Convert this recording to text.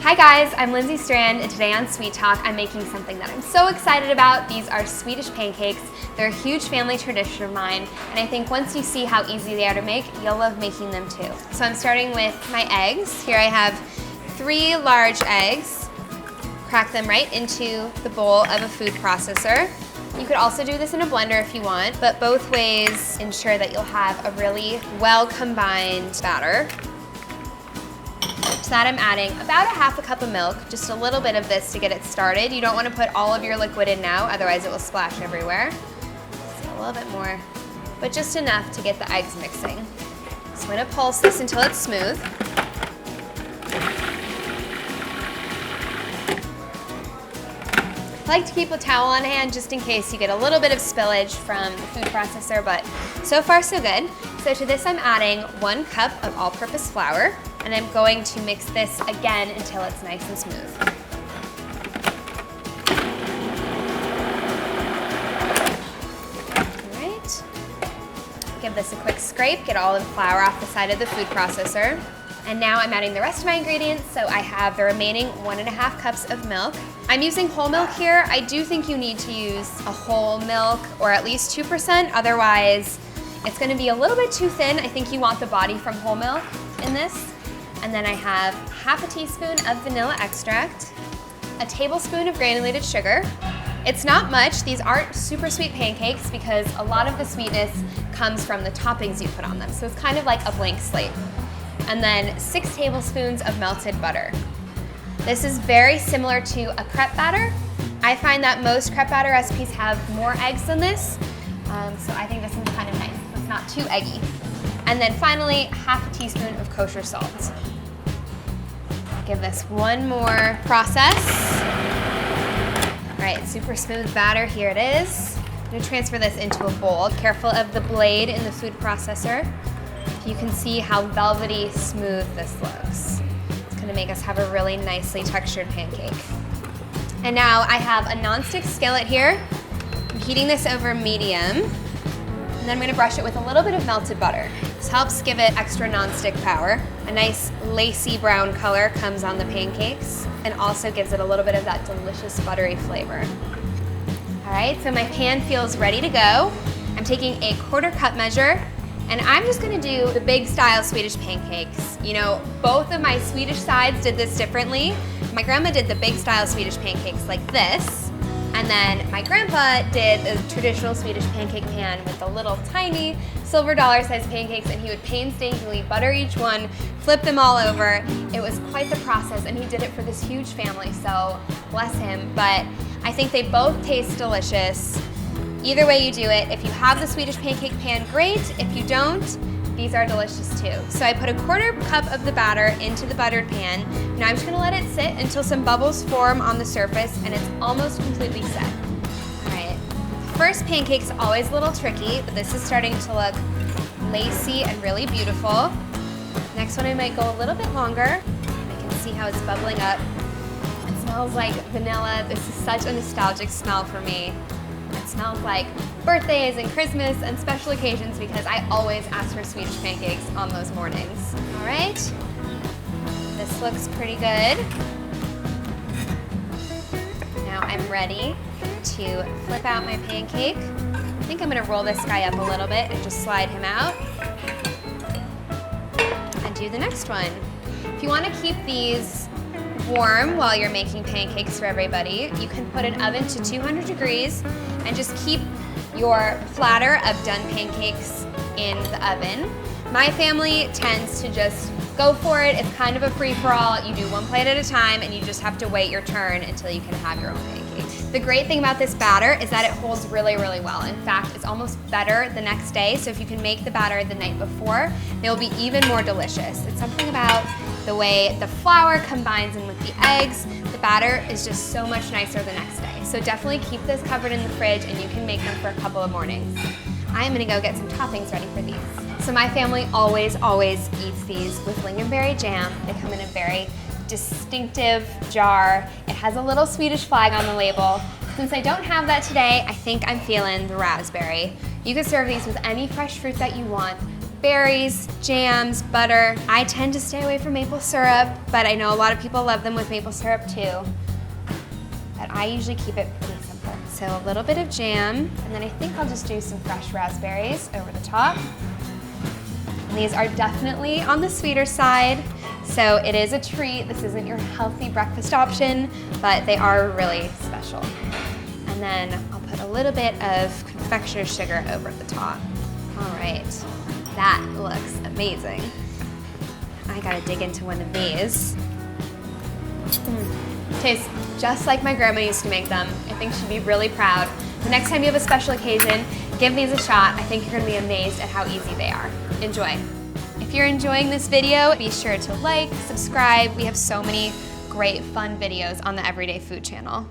Hi guys, I'm Lindsay Strand, and today on Sweet Talk I'm making something that I'm so excited about. These are Swedish pancakes. They're a huge family tradition of mine, and I think once you see how easy they are to make, you'll love making them too. So I'm starting with my eggs. Here I have 3 large eggs. Crack them right into the bowl of a food processor. You could also do this in a blender if you want, but both ways ensure that you'll have a really well combined batter. To that I'm adding about a half a cup of milk, just a little bit of this to get it started. You don't want to put all of your liquid in now, otherwise it will splash everywhere. So a little bit more, but just enough to get the eggs mixing. So I'm going to pulse this until it's smooth. I like to keep a towel on hand just in case you get a little bit of spillage from the food processor, but so far so good. So to this I'm adding 1 cup of all-purpose flour, and I'm going to mix this again until it's nice and smooth. All right, give this a quick scrape, get all the flour off the side of the food processor. And now I'm adding the rest of my ingredients, so I have the remaining 1½ cups of milk. I'm using whole milk here. I do think you need to use a whole milk, or at least 2%, otherwise it's gonna be a little bit too thin. I think you want the body from whole milk in this. And then I have ½ teaspoon of vanilla extract, a tablespoon of granulated sugar. It's not much. These aren't super sweet pancakes because a lot of the sweetness comes from the toppings you put on them. So it's kind of like a blank slate. And then 6 tablespoons of melted butter. This is very similar to a crepe batter. I find that most crepe batter recipes have more eggs than this, so I think this one's kind of nice. It's not too eggy. And then finally, ½ teaspoon of kosher salt. Give this one more process. All right, super smooth batter, here it is. I'm gonna transfer this into a bowl. Careful of the blade in the food processor. You can see how velvety smooth this looks. It's gonna make us have a really nicely textured pancake. And now I have a nonstick skillet here. I'm heating this over medium. And then I'm gonna brush it with a little bit of melted butter. This helps give it extra nonstick power. A nice lacy brown color comes on the pancakes and also gives it a little bit of that delicious buttery flavor. All right, so my pan feels ready to go. I'm taking a 1/4 cup measure, and I'm just gonna do the big style Swedish pancakes. You know, both of my Swedish sides did this differently. My grandma did the big style Swedish pancakes like this, and then my grandpa did a traditional Swedish pancake pan with the little tiny silver dollar-sized pancakes, and he would painstakingly butter each one, flip them all over. It was quite the process, and he did it for this huge family, so bless him. But I think they both taste delicious. Either way you do it, if you have the Swedish pancake pan, great. If you don't, these are delicious too. So I put a 1/4 cup of the batter into the buttered pan. Now I'm just gonna let it sit until some bubbles form on the surface and it's almost completely set. All right, first pancake's always a little tricky, but this is starting to look lacy and really beautiful. Next one I might go a little bit longer. I can see how it's bubbling up. It smells like vanilla. This is such a nostalgic smell for me. It smells like birthdays and Christmas and special occasions because I always ask for Swedish pancakes on those mornings. All right, this looks pretty good. Now I'm ready to flip out my pancake. I think I'm gonna roll this guy up a little bit and just slide him out. And do the next one. If you wanna keep these warm while you're making pancakes for everybody, you can put an oven to 200 degrees and just keep your platter of done pancakes in the oven. My family tends to just go for it. It's kind of a free-for-all. You do one plate at a time and you just have to wait your turn until you can have your own pancakes. The great thing about this batter is that it holds really, really well. In fact, it's almost better the next day, so if you can make the batter the night before, they'll be even more delicious. It's something about the way the flour combines in with the eggs. The batter is just so much nicer the next day. So definitely keep this covered in the fridge and you can make them for a couple of mornings. I am gonna go get some toppings ready for these. So my family always eats these with lingonberry jam. They come in a very distinctive jar. It has a little Swedish flag on the label. Since I don't have that today, I think I'm feeling the raspberry. You can serve these with any fresh fruit that you want. berries, jams, butter. I tend to stay away from maple syrup, but I know a lot of people love them with maple syrup too. But I usually keep it pretty simple. So a little bit of jam, and then I think I'll just do some fresh raspberries over the top. And these are definitely on the sweeter side, so it is a treat. This isn't your healthy breakfast option, but they are really special. And then I'll put a little bit of confectioner's sugar over the top. All right, that looks amazing. I gotta dig into one of these. Tastes just like my grandma used to make them. I think she'd be really proud. The next time you have a special occasion, give these a shot. I think you're gonna be amazed at how easy they are. Enjoy. If you're enjoying this video, be sure to like, subscribe. We have so many great fun videos on the Everyday Food channel.